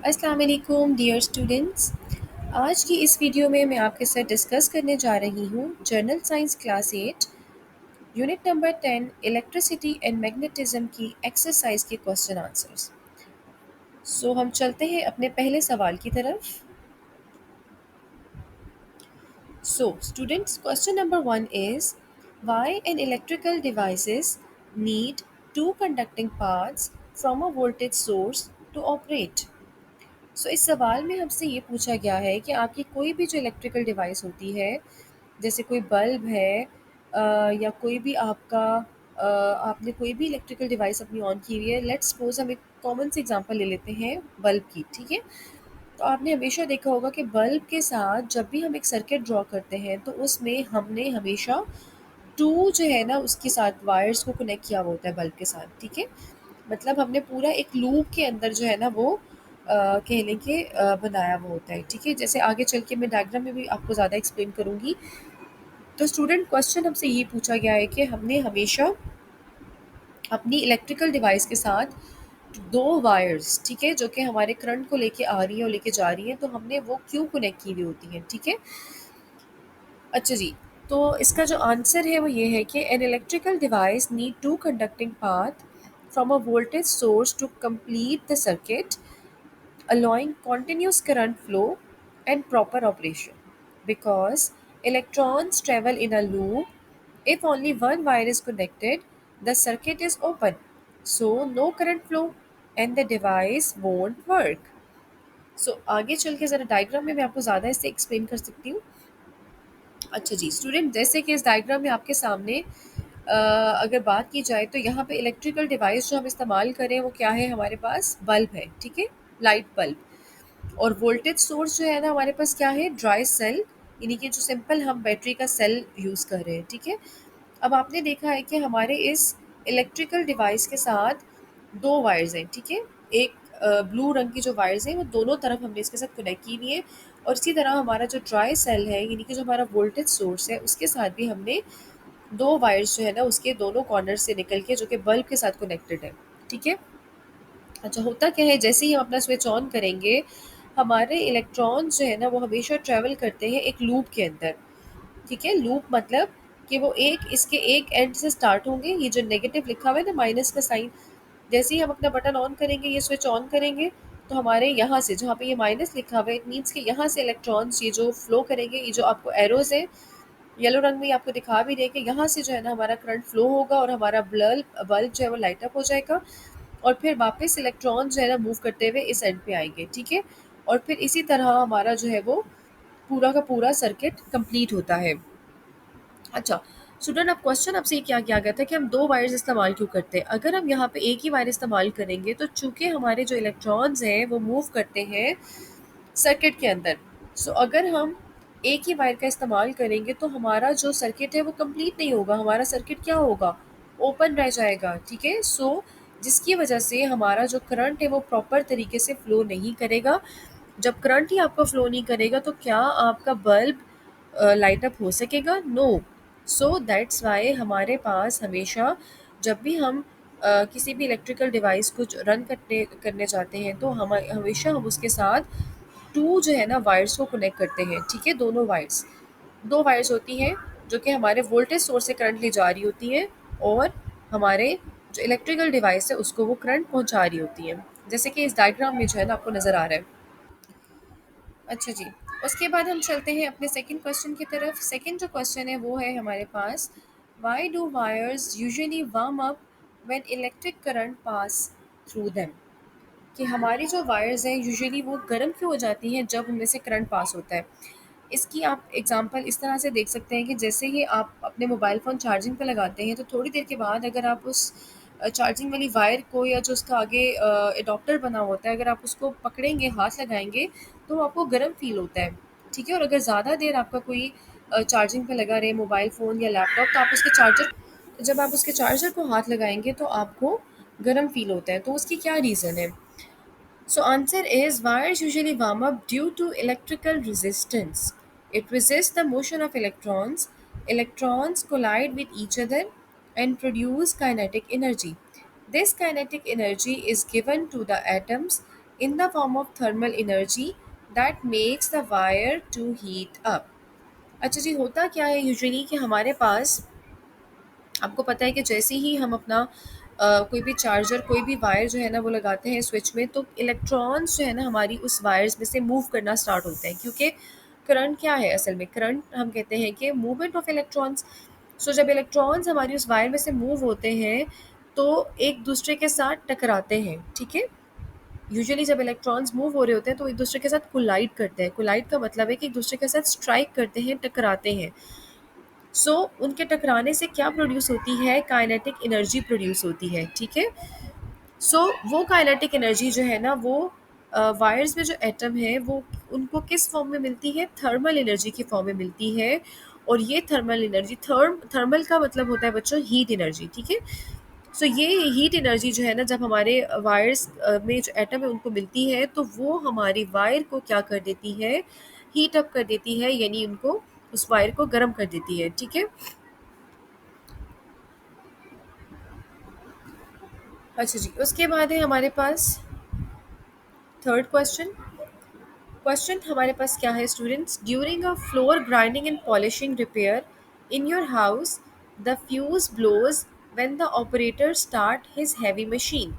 अस्सलाम वालेकुम dear students. आज की इस वीडियो में मैं आपके साथ डिस्कस करने जा रही हूँ journal science class 8 unit number 10 electricity and magnetism की एक्सरसाइज के क्वेश्चन आंसर्स। हम चलते हैं अपने पहले सवाल की तरफ। Students, question number 1 is why an electrical devices need two conducting parts from a voltage source to operate? इस सवाल में हमसे ये पूछा गया है कि आपकी कोई भी जो इलेक्ट्रिकल डिवाइस होती है, जैसे कोई बल्ब है या कोई भी आपका आपने कोई भी इलेक्ट्रिकल डिवाइस अपनी ऑन की हुई है। लेट्स सपोज हम एक कॉमन सी एग्जांपल ले लेते हैं बल्ब की, ठीक है। तो आपने हमेशा देखा होगा कि बल्ब के साथ जब भी हम एक सर्किट ड्रॉ करते हैं तो उसमें हमने हमेशा टू जो है ना उसके साथ वायर्स को कनेक्ट किया हुआ होता है बल्ब के साथ, ठीक है। मतलब हमने पूरा एक लूप के अंदर जो है ना वो कह लें कि बनाया हुआ होता है, ठीक है। जैसे आगे चल के मैं डायग्राम में भी आपको ज़्यादा एक्सप्लेन करूँगी। तो स्टूडेंट, क्वेश्चन हमसे ये पूछा गया है कि हमने हमेशा अपनी इलेक्ट्रिकल डिवाइस के साथ दो वायर्स, ठीक है, जो कि हमारे करंट को लेके आ रही है और लेके जा रही है, तो हमने वो क्यों कनेक्ट की हुई होती हैं, ठीक है। अच्छा जी, तो इसका जो आंसर है वो ये है कि an electrical device need to conducting path from a voltage source to complete the circuit, allowing continuous current flow and proper operation. Because electrons travel in a loop, if only one wire is connected, the circuit is open. So no current flow and the device won't work. आगे चल के ज़रा diagram में मैं आपको ज़्यादा इससे explain कर सकती हूँ। अच्छा जी स्टूडेंट, जैसे कि इस डायग्राम में आपके सामने अगर बात की जाए तो यहाँ पे इलेक्ट्रिकल डिवाइस जो हम इस्तेमाल करें वो क्या है, हमारे पास बल्ब है, ठीक है, लाइट बल्ब। और वोल्टेज सोर्स जो है ना हमारे पास क्या है, ड्राई सेल, यानी कि जो सिंपल हम बैटरी का सेल यूज़ कर रहे हैं, ठीक है। अब आपने देखा है कि हमारे इस इलेक्ट्रिकल डिवाइस के साथ दो वायर्स हैं, ठीक है। एक ब्लू रंग की जो वायर्स हैं वो दोनों तरफ हमने इसके साथ कनेक्ट की हुई है। और इसी तरह हमारा जो ड्राई सेल है, यानी कि जो हमारा वोल्टेज सोर्स है, उसके साथ भी हमने दो वायर्स जो है ना उसके दोनों कॉर्नर से निकल के जो कि बल्ब के साथ कनेक्टेड है, ठीक है। अच्छा, होता क्या है, जैसे ही हम अपना स्विच ऑन करेंगे हमारे इलेक्ट्रॉन्स जो है ना वो हमेशा ट्रेवल करते हैं एक लूप के अंदर, ठीक है। लूप मतलब कि वो एक इसके एक एंड से स्टार्ट होंगे, ये जो नेगेटिव लिखा हुआ है ना माइनस का साइन, जैसे ही हम अपना बटन ऑन करेंगे, ये स्विच ऑन करेंगे, तो हमारे यहाँ से जहाँ पे ये माइनस लिखा हुआ है, इट मीन्स कि यहाँ से इलेक्ट्रॉन्स ये जो फ्लो करेंगे, ये जो आपको एरोज है येलो रंग में आपको दिखा भी रहे हैं कि यहाँ से जो है ना हमारा करंट फ्लो होगा और हमारा बल्ब बल्ब जो है वो लाइट अप हो जाएगा। और फिर वापस इलेक्ट्रॉन जो है ना मूव करते हुए इस एंड पे आएंगे, ठीक है। और फिर इसी तरह हमारा जो है वो पूरा का पूरा सर्किट कंप्लीट होता है। अच्छा स्टूडेंट, अब क्वेश्चन आपसे ये क्या किया गया था कि हम दो वायर्स इस्तेमाल क्यों करते हैं। अगर हम यहाँ पे एक ही वायर इस्तेमाल करेंगे तो चूंकि हमारे जो इलेक्ट्रॉन्स हैं वो मूव करते हैं सर्किट के अंदर। अगर हम एक ही वायर का इस्तेमाल करेंगे तो हमारा जो सर्किट है वो कंप्लीट नहीं होगा, हमारा सर्किट क्या होगा, ओपन रह जाएगा, ठीक है। जिसकी वजह से हमारा जो करंट है वो प्रॉपर तरीके से फ्लो नहीं करेगा। जब करंट ही आपका फ्लो नहीं करेगा तो क्या आपका बल्ब लाइट अप हो सकेगा? नो। दैट्स वाई हमारे पास हमेशा जब भी हम किसी भी इलेक्ट्रिकल डिवाइस को रन करने करने चाहते हैं तो हम हमेशा हम उसके साथ टू जो है ना वायर्स को कनेक्ट करते हैं, ठीक है। दोनों वायर्स, दो वायर्स होती हैं जो कि हमारे वोल्टेज सोर्स से करंट ले जा रही होती हैं और हमारे जो इलेक्ट्रिकल डिवाइस है उसको वो करंट पहुंचा रही होती हैं, जैसे कि इस डायग्राम में जो है ना आपको नज़र आ रहा है। अच्छा जी, उसके बाद हम चलते हैं अपने सेकंड क्वेश्चन की तरफ। सेकंड जो क्वेश्चन है वो है हमारे पास, why do wires usually warm up when electric current pass through them. कि हमारी जो वायर्स हैं यूजुअली वो गर्म क्यों हो जाती हैं जब उनमें से करंट पास होता है। इसकी आप एग्जांपल इस तरह से देख सकते हैं कि जैसे ही आप अपने मोबाइल फ़ोन चार्जिंग पे लगाते हैं तो थोड़ी देर के बाद अगर आप उस चार्जिंग वाली वायर को या जो उसका आगे एडाप्टर बना होता है अगर आप उसको पकड़ेंगे, हाथ लगाएंगे, तो आपको गर्म फील होता है, ठीक है। और अगर ज़्यादा देर आपका कोई चार्जिंग पे लगा रहे मोबाइल फ़ोन या लैपटॉप, तो आप उसके चार्जर जब आप उसके चार्जर को हाथ लगाएंगे तो आपको गर्म फील होता है। तो उसकी क्या रीज़न है? Answer is wires usually warm up due to electrical resistance. It resists the motion of electrons. Electrons collide with each other and produce kinetic energy. This kinetic energy is given to the atoms in the form of thermal energy that makes the wire to heat up. अच्छा जी, होता क्या है usually कि हमारे पास, आपको पता है कि जैसे ही हम अपना कोई भी चार्जर, कोई भी वायर जो है ना वो लगाते हैं स्विच में, तो इलेक्ट्रॉन्स जो है ना हमारी उस वायर्स में से मूव करना स्टार्ट होते हैं, क्योंकि करंट क्या है, असल में करंट हम कहते हैं कि मूवमेंट ऑफ इलेक्ट्रॉन्स। सो जब इलेक्ट्रॉन्स हमारी उस वायर में से मूव होते हैं तो एक दूसरे के साथ टकराते हैं, ठीक है। यूजुअली जब इलेक्ट्रॉन्स मूव हो रहे होते हैं तो एक दूसरे के साथ कोलाइड करते हैं। कोलाइड का मतलब है कि एक दूसरे के साथ स्ट्राइक करते हैं, टकराते हैं। सो उनके टकराने से क्या प्रोड्यूस होती है, काइनेटिक एनर्जी प्रोड्यूस होती है, ठीक है। सो वो काइनेटिक एनर्जी जो है ना वो वायर्स में जो एटम है वो उनको किस फॉर्म में मिलती है, थर्मल एनर्जी की फॉर्म में मिलती है। और ये थर्मल एनर्जी, थर्मल का मतलब होता है बच्चों हीट एनर्जी, ठीक है। सो ये हीट एनर्जी जो है ना जब हमारे वायर्स में जो एटम है उनको मिलती है तो वो हमारी वायर को क्या कर देती है, हीट अप कर देती है, यानी उनको, उस वायर को गर्म कर देती है, ठीक है। अच्छा जी, उसके बाद है हमारे पास थर्ड क्वेश्चन। क्वेश्चन हमारे पास क्या है students, during a floor grinding and polishing repair in your house the fuse blows when the operator start his heavy machine,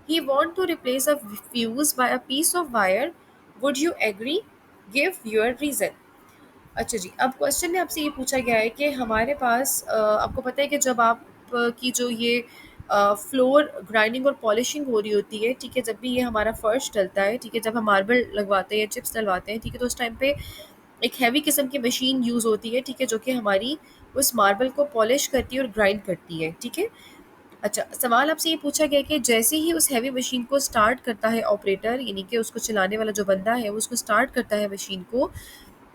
he want to replace a fuse by a piece of wire, would you agree, give your reason. अच्छा जी, अब question में आपसे ये पूछा गया है कि हमारे पास आपको पता है कि जब आप की जो ये फ्लोर ग्राइंडिंग और पॉलिशिंग हो रही होती है, ठीक है, जब भी ये हमारा फर्श डलता है, ठीक है, जब हम मार्बल लगवाते हैं, चिप्स डलवाते हैं, ठीक है, तो उस टाइम पे एक हैवी किस्म की मशीन यूज़ होती है, ठीक है, जो कि हमारी उस मार्बल को पॉलिश करती है और ग्राइंड करती है, ठीक है। अच्छा, सवाल आपसे ये पूछा गया कि जैसे ही उस हैवी मशीन को स्टार्ट करता है ऑपरेटर, यानी कि उसको चलाने वाला जो बंदा है वो उसको स्टार्ट करता है मशीन को,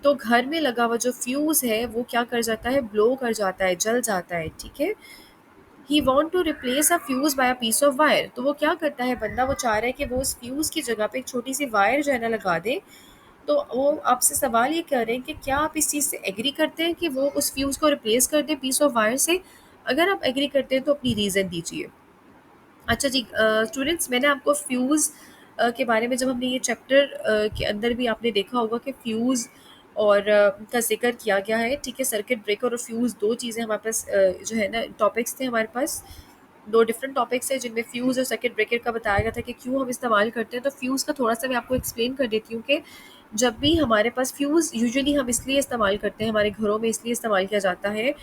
तो घर में लगा हुआ जो फ्यूज़ है वो क्या कर जाता है, ब्लो कर जाता है, जल जाता है, ठीक है। He want to replace a fuse by a piece of wire, तो वो क्या करता है बंदा, वो चाह रहा है कि वो उस फ्यूज़ की जगह पे एक छोटी सी वायर जो है ना लगा दे। तो वो आपसे सवाल ये कर रहे हैं कि क्या आप इस चीज़ से एग्री करते हैं कि वो उस फ्यूज़ को रिप्लेस कर दे पीस ऑफ वायर से। अगर आप एग्री करते हैं तो अपनी रीज़न दीजिए। अच्छा जी, स्टूडेंट्स, मैंने आपको फ्यूज़ के बारे में, जब हमने ये चैप्टर के अंदर भी आपने देखा होगा कि फ्यूज़ और का ज़िक्र किया गया है, ठीक है। सर्किट ब्रेकर और फ्यूज़ 2 चीज़ें हमारे पास जो है ना टॉपिक्स थे हमारे पास। 2 डिफरेंट टॉपिक्स हैं जिनमें फ्यूज़ और सर्किट ब्रेकर का बताया गया था कि क्यों हम इस्तेमाल करते हैं। तो फ्यूज़ का थोड़ा-सा मैं आपको एक्सप्लेन कर देती हूँ कि जब भी हमारे पास फ्यूज़ यूजुअली हम इसलिए इस्तेमाल करते हैं, हमारे घरों में इसलिए इस्तेमाल किया जाता है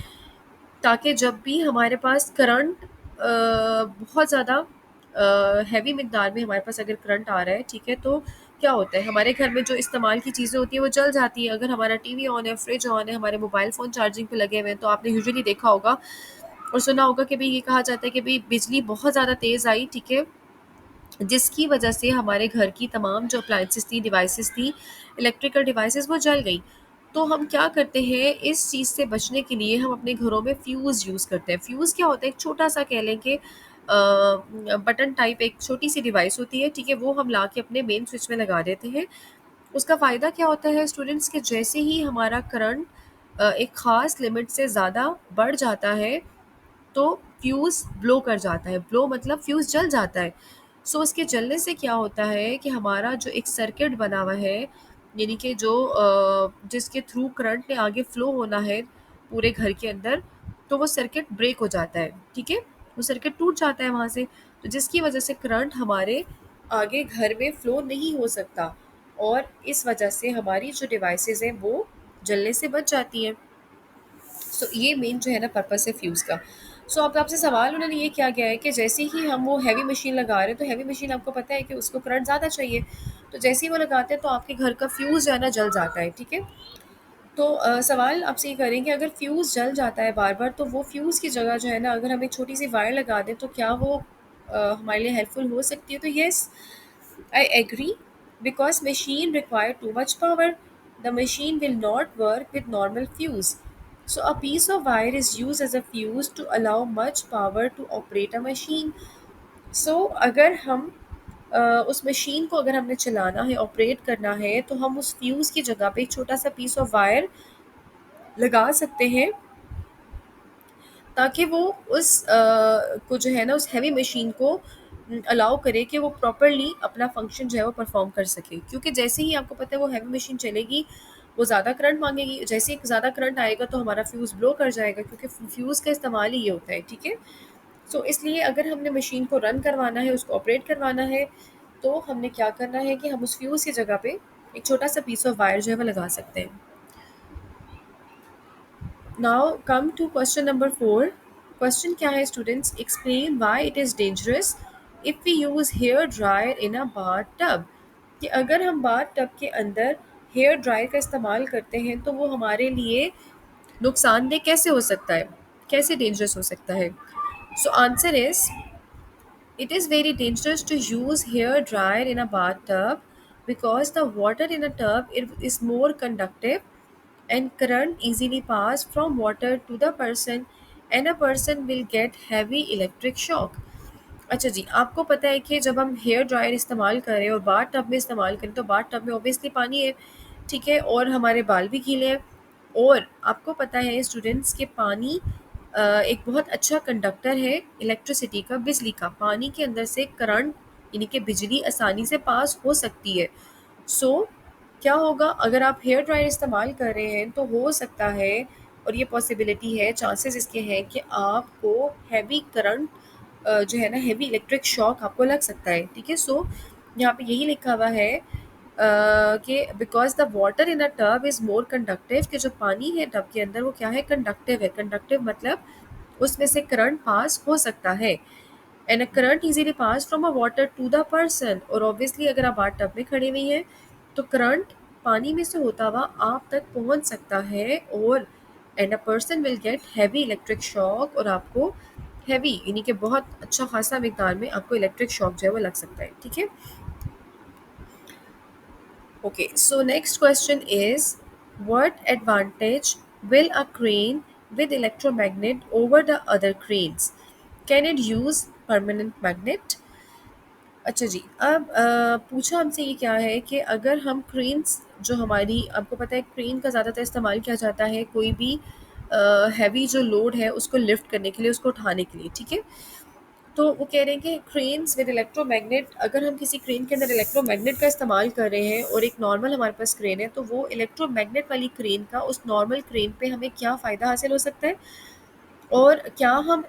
ताकि जब भी हमारे पास करंट बहुत ज़्यादा हैवी मिकदार में हमारे पास अगर करंट आ रहा है, ठीक है, तो क्या होता है हमारे घर में जो इस्तेमाल की चीज़ें होती हैं वो जल जाती हैं। अगर हमारा टीवी ऑन है, फ्रिज ऑन है, हमारे मोबाइल फ़ोन चार्जिंग पे लगे हुए हैं, तो आपने यूजुअली देखा होगा और सुना होगा कि भई ये कहा जाता है कि भई बिजली बहुत ज़्यादा तेज़ आई, ठीक है, जिसकी वजह से हमारे घर की तमाम जो अप्लायंसेस थी, डिवाइसेस थी, इलेक्ट्रिकल डिवाइसेस वो जल गई। तो हम क्या करते हैं, इस चीज़ से बचने के लिए हम अपने घरों में फ्यूज़ यूज़ करते हैं। फ्यूज़ क्या होता है, एक छोटा-सा कह लें कि बटन टाइप एक छोटी-सी डिवाइस होती है, ठीक है, वो हम ला के अपने मेन स्विच में लगा देते हैं। उसका फ़ायदा क्या होता है स्टूडेंट्स, कि जैसे ही हमारा करंट एक ख़ास लिमिट से ज़्यादा बढ़ जाता है तो फ्यूज़ ब्लो कर जाता है। ब्लो मतलब फ्यूज़ जल जाता है। सो उसके जलने से क्या होता है कि हमारा जो एक सर्किट बना हुआ है, यानी कि जो जिसके थ्रू करंट ने आगे फ्लो होना है पूरे घर के अंदर, तो वो सर्किट ब्रेक हो जाता है, ठीक है? वो सर्किट टूट जाता है वहाँ से, तो जिसकी वजह से करंट हमारे आगे घर में फ्लो नहीं हो सकता और इस वजह से हमारी जो डिवाइसेज़ हैं वो जलने से बच जाती हैं। सो ये मेन जो है ना पर्पस है फ्यूज़ का। सो अब आपसे सवाल उन्होंने ये किया गया है कि जैसे ही हम वो हैवी मशीन लगा रहे हैं, तो हैवी मशीन आपको पता है कि उसको करंट ज़्यादा चाहिए। तो जैसे ही वो लगाते हैं तो आपके घर का फ्यूज़ जो है ना जल जाता है, ठीक है। तो सवाल आपसे ये करें कि अगर फ्यूज़ जल जाता है बार बार, तो वो फ्यूज़ की जगह जो है ना अगर हम एक छोटी सी वायर लगा दें तो क्या वो हमारे लिए हेल्पफुल हो सकती है। तो yes, I agree, because machine require too much power. The machine will not work with normal fuse. So a piece of wire is used as a fuse to allow much power to operate a machine. So अगर हम उस machine को अगर हमने चलाना है, operate करना है, तो हम उस फ्यूज़ की जगह पे एक छोटा सा पीस ऑफ वायर लगा सकते हैं ताकि वो उस को जो है ना उस हैवी मशीन को अलाउ करे कि वो प्रॉपरली अपना फंक्शन जो है वो परफॉर्म कर सके, क्योंकि जैसे ही आपको पता है वो हैवी मशीन चलेगी वो ज़्यादा करंट मांगेगी, जैसे ही ज़्यादा करंट आएगा तो हमारा फ्यूज़ ब्लो कर जाएगा, क्योंकि फ्यूज़ का इस्तेमाल ही ये होता है, ठीक है। सो इसलिए अगर हमने मशीन को रन करवाना है, उसको ऑपरेट करवाना है, तो हमने क्या करना है कि हम उस फ्यूज़ की जगह पे एक छोटा सा पीस ऑफ वायर जो है वो लगा सकते हैं। Now come to question number 4। Question क्या है students, explain why it is dangerous if we use hair dryer in a bathtub. कि अगर हम बाथ टब के अंदर हेयर ड्रायर का इस्तेमाल करते हैं तो वो हमारे लिए नुकसानदेह कैसे हो सकता है, कैसे डेंजरस हो सकता है। So answer is, it is very dangerous to use hair dryer in a bathtub because the water in a tub is more conductive and current easily pass from water to the person and a person will get heavy electric shock. अच्छा जी, आपको पता है कि जब हम hair dryer इस्तेमाल करें और बाथ टब में इस्तेमाल करें तो बाथ टब में ऑब्वियसली पानी है, ठीक है, और हमारे बाल भी गीले हैं। और आपको पता है स्टूडेंट्स के पानी एक बहुत अच्छा कंडक्टर है इलेक्ट्रिसिटी का, बिजली का। पानी के अंदर से करंट यानी कि बिजली आसानी से पास हो सकती है। सो क्या होगा अगर आप हेयर ड्रायर इस्तेमाल कर रहे हैं तो हो सकता है, और ये पॉसिबिलिटी है, चांसेस इसके हैं कि आपको हैवी करंट जो है ना, हैवी इलेक्ट्रिक शॉक आपको लग सकता है, ठीक है। सो यहाँ पे यही लिखा हुआ है कि because the water in a tub is more conductive, कि जो पानी है टब के अंदर वो क्या है, कंडक्टिव है। कंडक्टिव मतलब उसमें से करंट पास हो सकता है। And a current easily pass from a water to the person, और ऑब्वियसली अगर आप बाथ टब में खड़े हुई हैं तो करंट पानी में से होता हुआ आप तक पहुंच सकता है, और and a person will get heavy electric shock, और आपको हैवी यानी कि बहुत अच्छा खासा मिकदार में आपको इलेक्ट्रिक शॉक जो है वो लग सकता है, ठीक है। Okay, so next question is, what advantage will a crane with electromagnet over the other cranes, can it use permanent magnet? अच्छा जी, अब पूछा हमसे ये क्या है कि अगर हम क्रेन्स जो हमारी, आपको पता है क्रेन का ज़्यादातर इस्तेमाल किया जाता है कोई भी हैवी जो लोड है उसको लिफ्ट करने के लिए, उसको उठाने के लिए, ठीक है। तो वो कह रहे हैं कि क्रेन्स विद इलेक्ट्रोमैग्नेट, अगर हम किसी क्रेन के अंदर इलेक्ट्रोमैग्नेट का इस्तेमाल कर रहे हैं और एक नॉर्मल हमारे पास क्रेन है, तो वो इलेक्ट्रोमैग्नेट वाली क्रेन का उस नॉर्मल क्रेन पे हमें क्या फ़ायदा हासिल हो सकता है, और क्या हम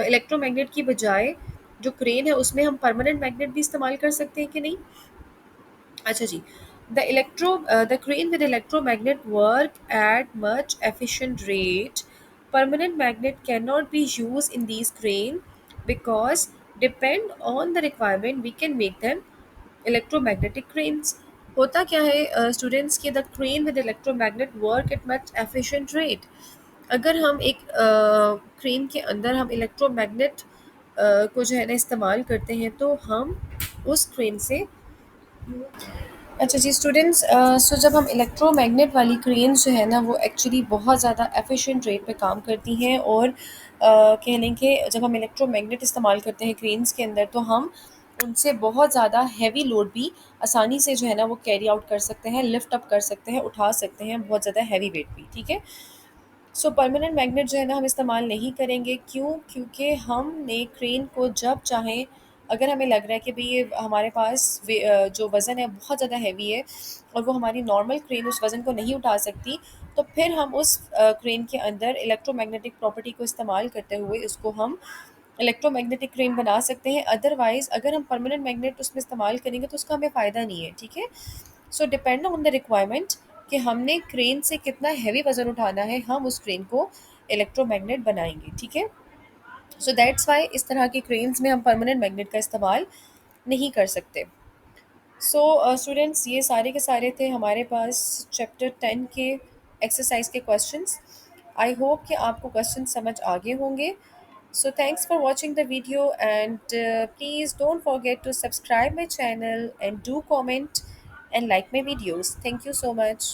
इलेक्ट्रोमैग्नेट की बजाय जो क्रेन है उसमें हम परमानेंट मैग्नेट भी इस्तेमाल कर सकते हैं कि नहीं। अच्छा जी, the crane with electromagnet work at much efficient rate. Permanent magnet cannot be used in these crane because depend on the requirement we can make them electromagnetic cranes. होता क्या है स्टूडेंट्स के, the crane with electromagnet work at much efficient rate. अगर हम एक crane के अंदर हम इलेक्ट्रोमैग्नेट को जो है ना इस्तेमाल करते हैं तो हम उस क्रेन से, अच्छा जी स्टूडेंट्स, सो जब हम इलेक्ट्रोमैग्नेट वाली क्रेन्स जो है ना वो एक्चुअली बहुत ज़्यादा एफिशिएंट रेट पे काम करती हैं, और कह लें कि जब हम इलेक्ट्रोमैग्नेट इस्तेमाल करते हैं क्रेन्स के अंदर तो हम उनसे बहुत ज़्यादा हैवी लोड भी आसानी से जो है ना वो कैरी आउट कर सकते हैं, लिफ्ट अप कर सकते हैं, उठा सकते हैं बहुत ज़्यादा हैवी वेट भी, ठीक है। सो परमानेंट मैग्नेट जो है ना हम इस्तेमाल नहीं करेंगे, क्यों, क्योंकि हमने क्रेन को जब चाहें, अगर हमें लग रहा है कि भाई ये हमारे पास जो वज़न है बहुत ज़्यादा हैवी है और वो हमारी नॉर्मल क्रेन उस वज़न को नहीं उठा सकती, तो फिर हम उस क्रेन के अंदर इलेक्ट्रोमैग्नेटिक प्रॉपर्टी को इस्तेमाल करते हुए उसको हम इलेक्ट्रोमैग्नेटिक क्रेन बना सकते हैं। अदरवाइज़ अगर हम परमानेंट मैग्नेट उसमें इस्तेमाल करेंगे तो उसका हमें फ़ायदा नहीं है, ठीक है। सो डिपेंड ऑन द रिक्वायरमेंट कि हमने क्रेन से कितना हैवी वज़न उठाना है, हम उस क्रेन को इलेक्ट्रोमैग्नेट बनाएंगे, ठीक है। सो दैट्स वाई इस तरह की क्रेन्स में हम परमानेंट मैग्नेट का इस्तेमाल नहीं कर सकते। सो स्टूडेंट्स, ये सारे के सारे थे हमारे पास चैप्टर 10 के एक्सरसाइज के क्वेश्चंस। आई होप कि आपको क्वेश्चन समझ आ गए होंगे। So thanks for watching the video, and please don't forget to subscribe my channel and do comment and like my videos. Thank you so much.